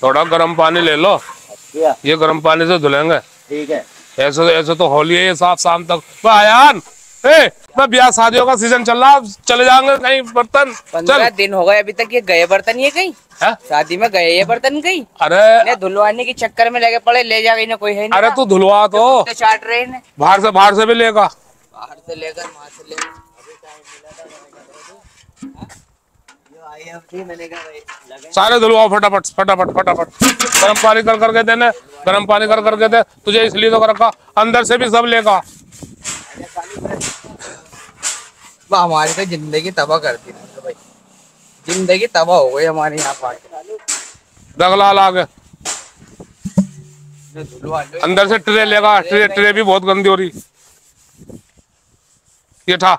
थोड़ा गर्म पानी ले लो, ये गर्म पानी से धुलेंगे। ठीक है। ऐसे तो होली है ये, साफ शाम तक। आयान, ब्याह शादियों का सीजन चल रहा, चले जाएंगे कहीं बर्तन। 15 दिन हो गए अभी तक, ये गए बर्तन ये कहीं शादी में गए ये बर्तन कहीं? अरे धुलवाने के चक्कर में लगे पड़े, ले जा गई ना कोई है नहीं। अरे तू धुलवा तो चाट रहे हैं बाहर से भी लेगा, बाहर से लेकर वहां से लेकर। सारे धुलवाओ फटाफट फटाफट फटाफट। गर्म पानी कर करके देने, गर्म पानी कर करके दे तुझे, इसलिए तो कर रखा, अंदर से भी सब लेगा। हमारी तो जिंदगी तबाह करती है भाई, जिंदगी तबाह हो गई हमारी यहाँ पर। दगलाल आ गए, अंदर से ट्रे लेगा, ट्रे भी बहुत गंदी हो रही। ये था,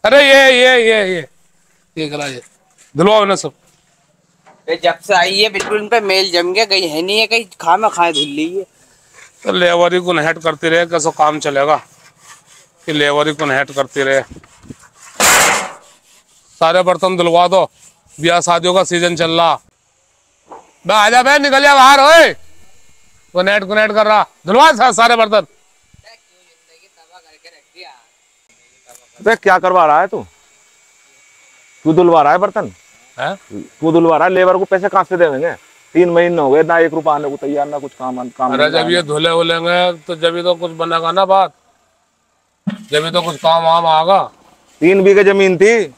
अरे ये गला, ये धुलवाओ ना सब। जब से आई है बिल्कुल इन पे मेल जम गया, कहीं है नहीं है, कहीं खाए धुल ली है। तो लेबर ही को हेट करती रहे, कैसे काम चलेगा कि लेबर ही को हेट करती रहे। सारे बर्तन धुलवा दो, ब्याह शादियों का सीजन चल रहा। बे आजा बे, निकल जा बाहर, ओए गुनेट कर रहा, धुलवा सारे बर्तन। अबे क्या करवा रहा है तू धुलवा रहा है बर्तन? तू धुलवा रहा है, लेबर को पैसे कहाँ से देंगे? 3 महीने हो गए ना, 1 रुपया आने को तैयार, ना कुछ काम। अरे जब ये धुले उलेंगे तो जब तो कुछ बनेगा ना बात, जब तो कुछ काम वाम आगा। 3 बीघे जमीन थी,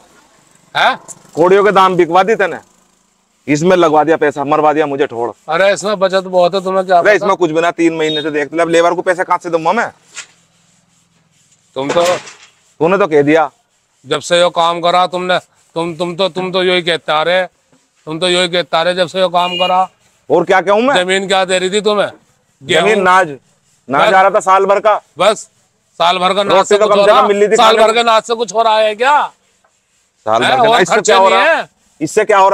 है कोड़ियों के दाम बिकवा दी तने, इसमें लगवा दिया पैसा, मरवा दिया मुझे ठोड़। अरे इसमें बचत बहुत है, तुम्हें क्या? अरे इसमें कुछ भी ना, 3 महीने से देख, अब लेबर को पैसे कहाँ से दूंगा मैं? तूने तो कह दिया जब से यो काम करा तुमने, तुम तो यही कहते आ रहे, जब से यो काम करा। और क्या कहूँ मैं? जमीन क्या दे रही थी तुम्हें? जमीन नाज आ रहा था साल भर का, बस साल भर का नाज से कुछ हो रहा है? साल भर के नाज से कुछ हो रहा है क्या? साल भर का इससे क्या हो रहा है? इससे क्या हो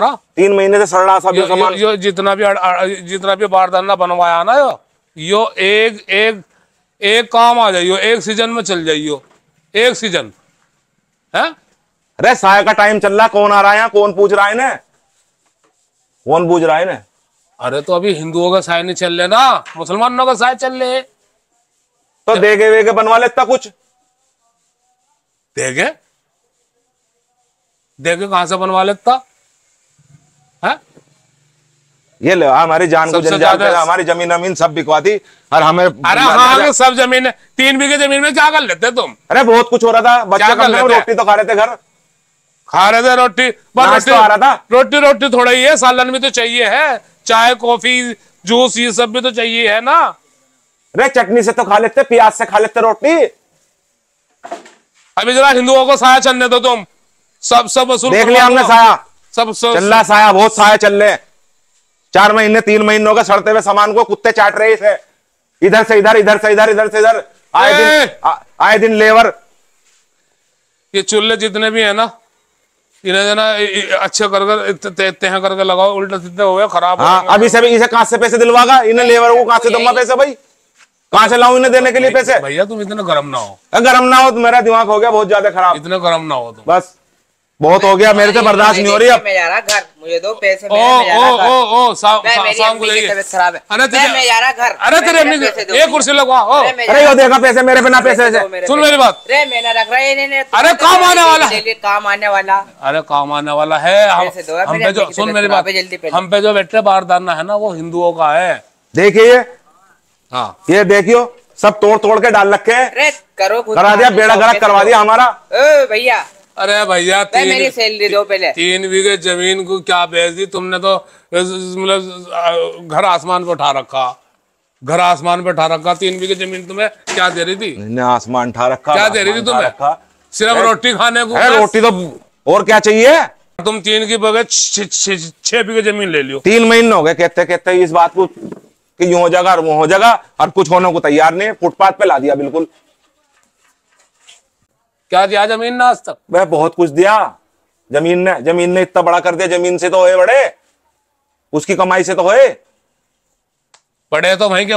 रहा? 3 महीने से सड़ रहा सब सामान। यो जितना भी बारदाना बनवाया ना, यो एक काम आ जाइयो, एक सीजन में चल जाइयो, एक सीजन है। अरे साय का टाइम चल रहा, कौन आ रहा है यहाँ? कौन पूछ रहा है इन्हें? कौन पूछ रहा है इन्हें? अरे तो अभी हिंदुओं का साय नहीं चल रहे ना, मुसलमानों का साय चल रहे। तो देगे वेगे बनवा लेता कुछ। देगे कहां से बनवा लेता है? ये ले हमारी जान को जंजाल, हमारी जमीन सब बिकवा दी और हमें। अरे हाँ, सब जमीन, 3 बीघे जमीन में क्या कर लेते तुम? अरे बहुत कुछ हो रहा था, बच्चे कम से कम रोटी तो खा रहे थे, घर खा रहे थे रोटी, तो आ रहा था। रोटी थोड़ा ही है, सालन भी तो चाहिए है, चाय कॉफी जूस ये सब भी तो चाहिए है ना। अरे चटनी से तो खा लेते, प्याज से खा लेते रोटी। अभी जरा हिंदुओं को साया चलने दो तुम, सब वसूल देख लिया हमने साया, सब चल रहा साया, बहुत साया चल रहे। 4 महीने 3 महीनों का सड़ते हुए सामान को कुत्ते चाट रहे थे, इधर से इधर, इधर से इधर, इधर से इधर, आए दिन लेबर। ये चूल्हे जितने भी है ना, इन्हें ना अच्छे करके लगाओ, उल्टे सीधे हो गए, खराब। हाँ, अभी इसे कहां से पैसे दिलवागा? इन्हें लेबर को कहां से दूंगा पैसे भाई? कहां से लाऊं इन्हें देने के लिए पैसे? भैया तुम इतना गर्म ना हो, तो मेरा दिमाग हो गया बहुत ज्यादा खराब। इतना गर्म ना हो तुम, बस बहुत हो गया, मेरे से बर्दाश्त नहीं हो रही अब। मैं जा रहा घर, मुझे दो पैसे। शाम को जाइए। खराब है, मैं जा रहा घर। अरे तेरे एक कुर्सी लगवा। अरे यो देखा पैसे मेरे बिना पैसे से। सुन मेरी बात, मैंने रख रहा है। अरे काम आने वाला, अरे काम आने वाला है। हम पे जो, सुन मेरी बात, हम पे जो बेटे बारदाना है ना, वो हिंदुओं का है। देखिए हाँ, ये देखियो, सब तोड़ के डाल रखे, करा दिया, बेड़ा गर्क करवा दिया हमारा। भैया अरे भैया, मेरी सैलरी दो पहले। 3 बीघे जमीन को क्या बेच दी तुमने? तो मतलब घर आसमान पे उठा रखा, 3 बीघे जमीन तुम्हें क्या दे रही थी? आसमान उठा रखा, क्या दे रही थी तुम्हें? सिर्फ रोटी खाने को। रोटी तो और क्या चाहिए? तुम 3 की बगैर 6 बीघे जमीन ले लियो। 3 महीने हो गए कहते इस बात को कि यूं हो जाएगा और वो हो जाएगा, और कुछ होने को तैयार नहीं। फुटपाथ पे ला दिया बिल्कुल। क्या दिया जमीन ने आज तक? वह बहुत कुछ दिया जमीन ने इतना बड़ा कर दिया। जमीन से तो होए बड़े, उसकी कमाई से तो होए बड़े। तो वहीं के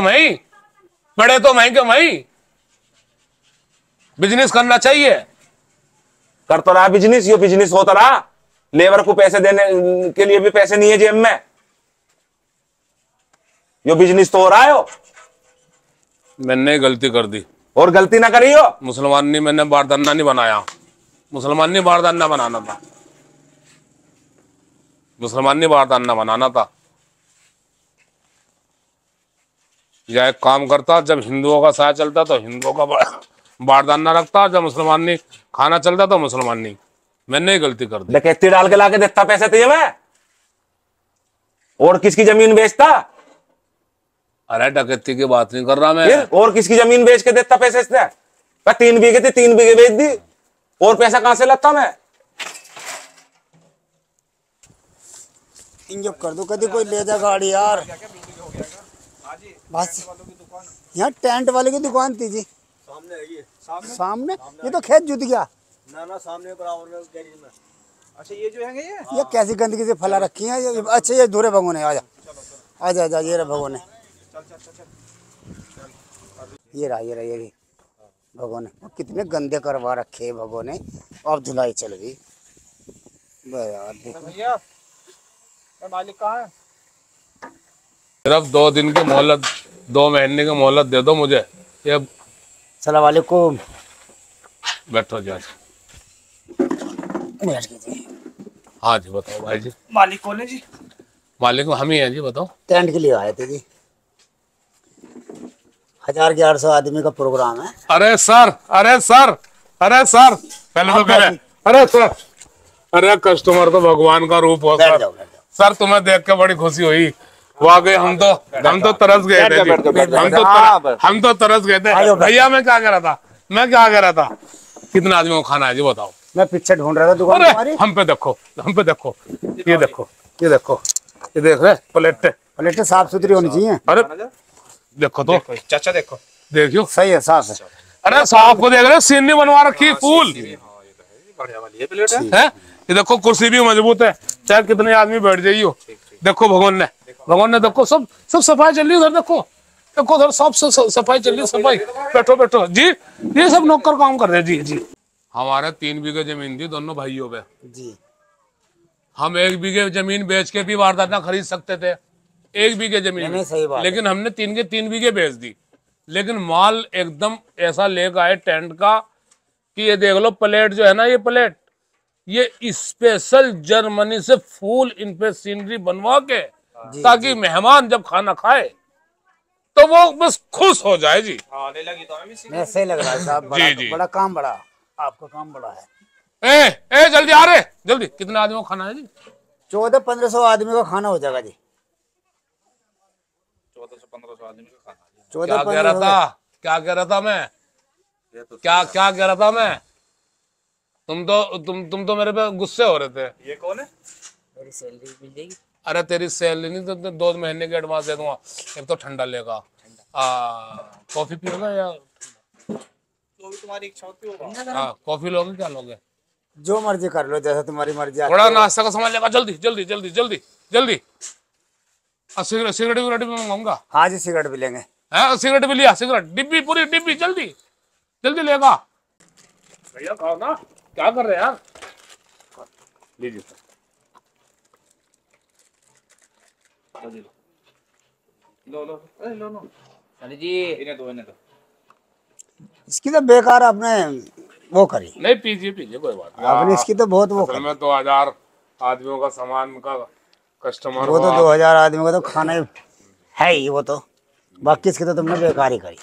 वहीं बिजनेस करना चाहिए। कर तो रहा बिजनेस, यो बिजनेस होता रहा। लेबर को पैसे देने के लिए भी पैसे नहीं है जेब में। यो बिजनेस तो हो रहा है हो। मैंने गलती कर दी। और गलती ना करी हो। मुसलमान नहीं, मैंने बारदाना नहीं बनाया। मुसलमान नहीं बारदाना बनाना था। मुसलमान नहीं बारदाना बनाना था। या एक काम करता, जब हिंदुओं का साया चलता तो हिंदुओं का बारदाना रखता, जब मुसलमान नहीं खाना चलता तो मुसलमान नहीं। मैंने ही गलती कर दी। डकैती डाल के लाके देता पैसे तुझे मैं, और किसकी जमीन बेचता? अरे डकैती की बात नहीं कर रहा मैं। फिर और किसकी जमीन बेच के देता पैसे इसने? 3 बीघे थी, 3 बीघे बेच दी, और पैसा कहां से लाता मैं? इंजब कर दो, कभी कोई ले जा गाड़ी यार। बस यहाँ टेंट वाले की दुकान थी जी, सामने। ये तो खेत जुत गया ना सामने बराबर में गैरेज में। अच्छा ये जो है ये कैसी गंदगी से फैला रखी है ये। अच्छा ये धोरे भगोने, आजा आजा आजा, ये रहा भगोने, ये रहा ये भगोने। कितने गंदे करवा रखे हैं भगोने। अब धुलाई चल गई यार। भैया मालिक कहाँ है? सिर्फ 2 दिन की मोहलत, 2 महीने की मोहलत दे दो मुझे। ये सलाम वालेकुम। बैठो जी। हाँ जी बताओ भाई जी। मालिक कौन है जी? मालिक हम ही हैं जी, बताओ। टेंट के लिए आए थे जी, 1000-1100 आदमी का प्रोग्राम है। अरे सर, अरे सर, अरे सर, पहले तो कह रहे, अरे सर, अरे कस्टमर तो भगवान का रूप हो बैठ सर। जाओ। सर तुम्हें देख के बड़ी खुशी हुई। वाकई हम तो तरस गए थे जी। हम तो तरस गए थे भैया। मैं क्या कह रहा था, कितने आदमियों को खाना है जी बताओ। मैं पीछे ढूंढ रहा था दुकान तुम्हारी। हम पे देखो, ये देखो, ये देख रहे प्लेटें साफ सुथरी होनी चाहिए। अरे देखो तो चाचा देखो, देखियो सही है, साफ है। अरे साहब को देख रहे, सीनरी बनवा रखी फूल ये प्लेट है। है। ये देखो कुर्सी भी मजबूत है, चाहे कितने आदमी बैठ जाइयो। देखो भगवान ने देखो सब सफाई चल रही है उधर। देखो उधर सब सफाई चल रही है। सफाई, बैठो जी। ये सब नौकर काम कर रहे हैं जी। हमारे 3 बीघे जमीन थी दोनों भाइयों पे जी। हम 1 बीघे जमीन बेच के भी वारदाना खरीद सकते थे, 1 बीघे जमीन नहीं, सही बात लेकिन हमने 3 बीघे बेच दी। लेकिन माल एकदम ऐसा लेकर आए टेंट का कि ये देख लो प्लेट जो है ना, ये प्लेट ये स्पेशल जर्मनी से फूल इन पे सीनरी बनवा के, ताकि मेहमान जब खाना खाए तो वो बस खुश हो जाए जी। ले लगी तो हमें नहीं, सही लग रहा है साहब। बड़ा काम बड़ा, आपका काम बड़ा है। ए जल्दी आ रहे, जल्दी। कितने आदमियों को खाना है जी? 1400-1500 आदमी का खाना हो जाएगा जी। 1400-1500 आदमी का खाना। क्या कह रहा था मैं? क्या कह रहा था मैं? तुम तो मेरे पे गुस्से हो रहे थे। ये कौन है? मेरी सैलरी मिल जाएगी। अरे तेरी सैलरी नहीं तो 2 महीने की एडवांस दे दूंगा। एक तो ठंडा लेगा, कॉफी पियोगा या तो भी तुम्हारी इच्छा होती होगा। हाँ कॉफी लोगे, क्या लोगे? जो मर्जी कर लो, जैसा तुम्हारी मर्जी। थोड़ा नाश्ता का सामान लेगा, जल्दी। सिगरेट भी मंगाऊंगा। हाँ जी, सिगरेट भी लेंगे। सिगरेट भी लिया, सिगरेट डिब्बी, पूरी डिब्बी, जल्दी लेगा। भैया खाओ ना, क्या कर रहे हैं यार? लीजिए लो। अरे जी इन्हें दो। इसकी तो बेकार आपने वो करी। नहीं, पीजिए कोई बात नहीं। आपने इसकी तो बहुत वो असल में 2000 आदमियों का सामान का कस्टमर वो तो 2000 आदमी का तो खाना है ही वो तो। बाकी इसकी तो तुमने बेकार ही करी।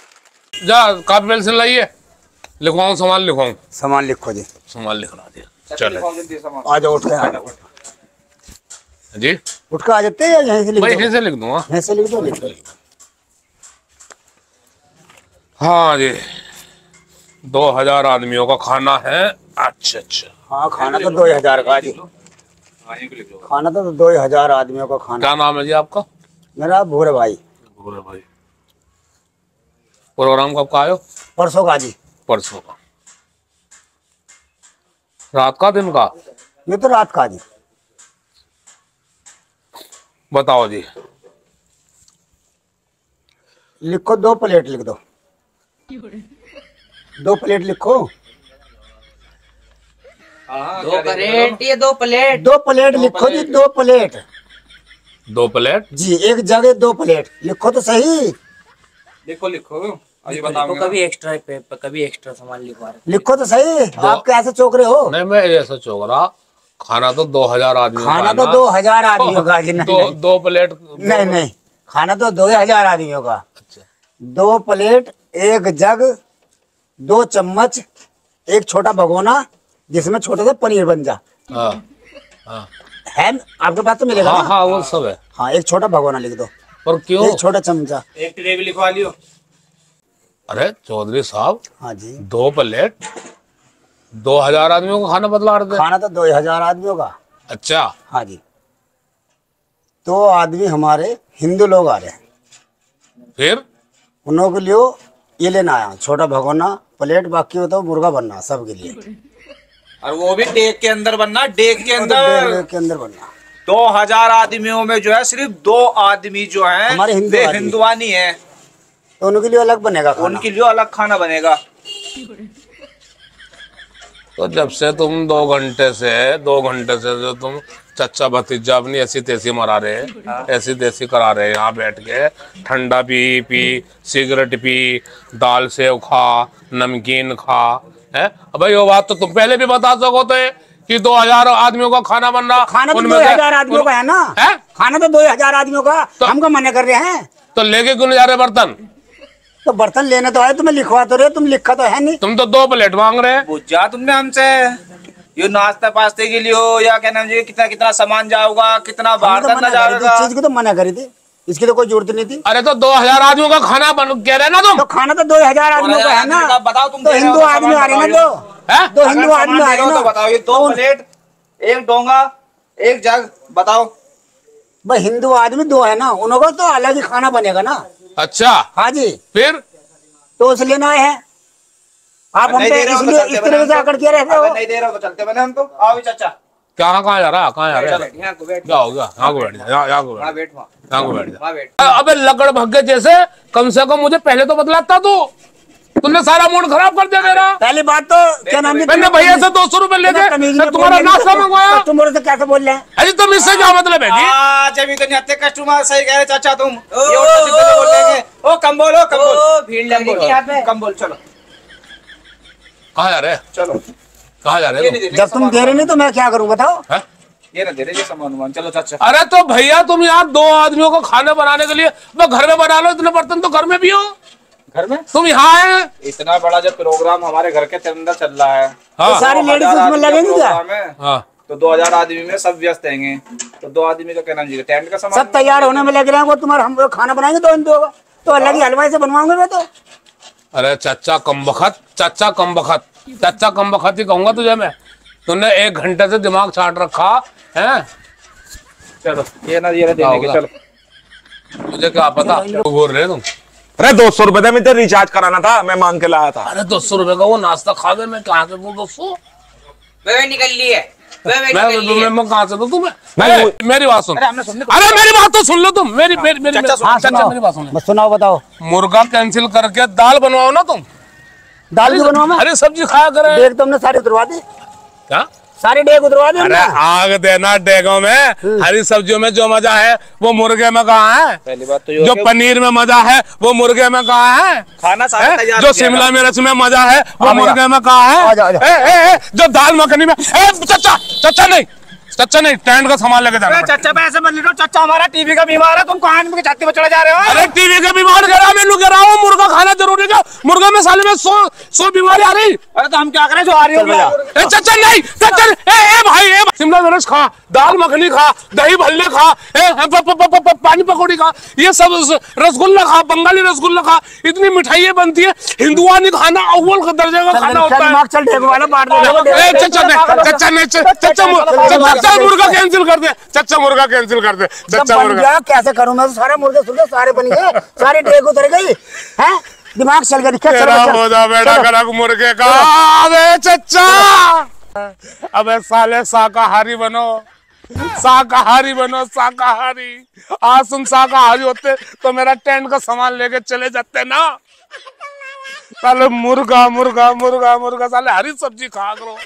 जा कापी पेंसिल लाइए, लिखवाऊं सामान, सामान लिखो जी। सामान लिखना दिया। चलो आ जाओ, उठ के आ जाओ जी। उठ के आ जाते हैं या यहीं से लिख भाई दो? यहीं से लिख दूंगा। यहीं से लिख दो। हाँ जी, 2000 आदमियों का खाना है। अच्छा। हाँ, खाना तो 2000 का जी। खाना तो 2000 आदमियों का खाना। क्या नाम है जी आपका? मेरा भूरे भाई। प्रोग्राम कब का आयो? परसों का जी। परसों का। रात का, दिन का? ये तो रात का जी। बताओ जी। लिखो, 2 प्लेट लिख दो। 2 प्लेट लिखो। 2 प्लेट, ये 2 प्लेट। 2 प्लेट लिखो जी, 2 प्लेट 2 प्लेट जी, एक जगह 2 प्लेट लिखो तो सही। लिखो लिखो अभी देखो, बताऊंगा। कभी एक्स्ट्रा कभी एक्स्ट्रा सामान लिखवा रहे। लिखो तो सही। आप कैसे चौक रहे हो? नहीं, मैं ऐसा चौक रहा। खाना तो 2000 आदमी खाना तो 2000 आदमियों का जी। नहीं, दो प्लेट। नहीं नहीं, खाना तो 2000 आदमियों का। अच्छा। 2 प्लेट, एक जग, 2 चम्मच, एक छोटा भगोना जिसमें छोटे से पनीर बन जा। हाँ हाँ है आपके पास तो मिलेगा हाँ ना? हाँ, वो सब है। हाँ, एक छोटा भगोना लिख दो, पर क्यों? एक छोटा चमचा। एक ट्रे भी लिखवा लियो। अरे चौधरी साहब, हाँ जी, 2 प्लेट 2000 आदमियों को खाना बतला रहे थे। खाना तो 2000 आदमियों का। अच्छा। हाँ जी, 2 आदमी हमारे हिंदू लोग आ रहे हैं, फिर उन लोगों के लिए ये लेना आया, छोटा भगोना, प्लेट। बाकी होता है मुर्गा बनना सबके लिए, और वो भी डेग के अंदर बनना, डेग के अंदर। डेढ़ के अंदर बनना। 2000 आदमियों में जो है सिर्फ 2 आदमी जो है हमारे हिंदू वे आदमी। हिंदुआनी है, तो उनके लिए अलग बनेगा खाना। उनके लिए अलग खाना बनेगा। तो जब से तुम 2 घंटे से जो तुम चच्चा भतीजा अपनी ऐसी तैसी मरा रहे, ऐसी तैसी करा रहे यहाँ बैठ के, ठंडा पी, सिगरेट पी, दाल सेव खा, नमकीन खा, है? अब भाई वो बात तो तुम पहले भी बता सको थे कि 2000 आदमियों का खाना बनना। खाना तो उनमें 2000 आदमियों का है ना? है? खाना तो 2000 आदमियों का। हमको मना कर रहे हैं तो लेके क्यों नहीं जा रहे बर्तन? तो बर्तन लेने तो आए, तुम्हें लिखवा तो रहे, तुम लिखा तो है नहीं। तुम तो 2 प्लेट मांग रहे हैं। पूछा तुमने हमसे ये नाश्ता पास्ते के लिए हो या क्या नाम जी, कितना कितना सामान जाओगा, कितना हमने बाहर तो करना मना करी थी, जाएगा। इस चीज की तो मना करी थी, इसकी तो कोई जरूरत नहीं थी। अरे तो 2000 आदमियों का खाना बन कह रहे ना तुम? तो खाना तो 2000 आदमियों का है ना? बताओ तुम तो दे रहे हो हिंदू तो आदमी सामान आ रहे हैं ना, बताओ। है? तो हिंदू अगर आदमी सामान आ दे रहे रहे हो हैं तो ना। बताओ, ये 2 प्लेट, एक डोंगा, एक जग, बताओ। भाई हिंदू आदमी 2 है ना, उनका तो अलग ही खाना बनेगा ना। अच्छा, हाँ जी, फिर तो इसलिए ना है आप हम नहीं पे दे रहे हो तो इसलिए चलते इस बने तरह से हम आकर तो। के रहते अगर हो। नहीं दे रहे हो तो चलते बने हम तो। आओ भी चाचा, कहाँ जा रहा? कहाँ जा रहा है? यहाँ को बैठ, क्या हो गया? यहाँ को बैठ जा, यहाँ को बैठ वहाँ जा, बैठ, वहाँ यहाँ को बैठ जा। वहाँ बैठ। अबे लकड़ भग्गे जैसे, कम से कम मुझे पहले तो बतलाता तू। तुमने सारा मूड खराब कर दिया मेरा। पहली बात तो क्या नाम है, मैंने भैया से 200 रुपए लेके तुम्हारा नाश्ता मंगवाया। कस्टमर से कैसे बोल रहे हैं? अरे तुम इससे क्या मतलब है जी? आज अभी तो नहीं आते कस्टमर, सही कह रहे चाचा तुम। ये उल्टा सीधा बोल देंगे। ओ कम बोलो, कम बोल, भीड़ लग रही थी यहाँ पे। कम बोल। चलो कहाँ जा रहे? चलो, कहाँ जा ये रहे नहीं हो? दे जब तुम दे रहे नहीं तो मैं क्या करूं बताओ? हैं? ये ना दे रहे सामान वामान। चलो चाचा, अरे तो भैया तुम यहाँ 2 आदमियों को खाना बनाने के लिए मैं घर में बना लो, इतने बर्तन तो घर में भी हो। घर में तुम यहाँ आए। इतना बड़ा जब प्रोग्राम हमारे घर के अंदर चल रहा है, हाँ तो सारी लेडीज उसमें लगेंगी क्या? प्रोग्राम है, हाँ, तो 2000 आदमी में सब व्यस्त रहेंगे। तो 2 आदमी का क्या नाम जी, टेंट का सामान सब तैयार होने में लग रहे हैं। वो तुम्हारा हम लोग खाना बनाएंगे तो हिंदू होगा, तो अलग ही हलवाई से बनवाऊंगे मैं तो। अरे चच्चा कमबख्त, चच्चा कमबख्त, चच्चा कमबख्त ही कहूंगा तुझे मैं। तूने 1 घंटे से दिमाग छाट रखा है। चलो ये ना देने के। चलो मुझे क्या पता तो बोल रहे तुम। अरे 200 रुपए था, मुझे रिचार्ज कराना था, मैं मांग के लाया था। अरे 200 रुपए का वो नाश्ता खा गए, मैं कहाँ से दूं 200? वे निकल ली है, वे निकल ली है। मैं कहाँ से दूं तुम्हें? नहीं, मेरी बात सुन। हमने सुनने को- अरे मेरी बात तो सुन लो तुम। मेरी मेरी मेरी चाचा, हाँ, चाचा मेरी बात सुन। बस सुनाओ, बताओ। मुर्गा कैंसिल करके दाल बनवाओ ना तुम। दाल भी बनवाओ मैं? हरी सब्जी खाया करे। डेग तो हमने सारी उतरवा दी, क्या? सारी डेग उतरवा दी अरे हमने। आग देना डेगों में। हरी सब्जियों में जो मजा है वो मुर्गे में कहाँ है? पहली बात तो जो पनीर में मजा है वो मुर्गे में कहाँ है? खाना सारा तैयार जो हो गया शिमला मिर्च में मजा है वो आ मुर्गे में कहाँ है? आ जा। जो दाल मखनी में चच्चा नहीं, चच्चा नहीं, टेंट का सामान लेके जाना पड़ेगा। चाचा पैसे मत लो, चाचा हमारा टीवी का बीमार है, तुम कहां के छाती पे चढ़े जा रहे हो? अरे टीवी के बीमार गिरा, मैं कह रहा हूँ मुर्गा खाना जरूरी है। मुर्गा में साले में 100 बीमारी आ रही। अरे तो हम क्या करें जो आ रही होगी? चच्चा नहीं, चच्चा ए भाई, शिमला मिर्च खा, दाल मखनी खा, दही भल्ले खा, पानी पकौड़ी खा, ये सब रसगुल्ला खा, बंगाली रसगुल्ला खा। इतनी मिठाइयाँ बनती है। हिंदुआनी खाना अव्वल का दर्जे का खाना होता है। चल डेग वाला बांट दे। चच्चा मुर्गा कैंसिल कर दे, चच्चा मुर्गा कैंसिल कर दे, चच्चा बन मुर्गा। गया कैसे करूं मैं? सारे मुर्गे सुन सारे बन गए, सारी डेग उतर गई है, दिमाग चल गया। दिक्कत तेरा मोदा बेटा कड़क मुर्गे का। अबे चच्चा, अबे साले शाकाहारी बनो, शाकाहारी बनो, शाकाहारी। आज तुम शाकाहारी होते तो मेरा टेंट का सामान लेके चले जाते ना। साले मुर्गा मुर्गा मुर्गा मुर्गा, साले हरी सब्जी खा करो।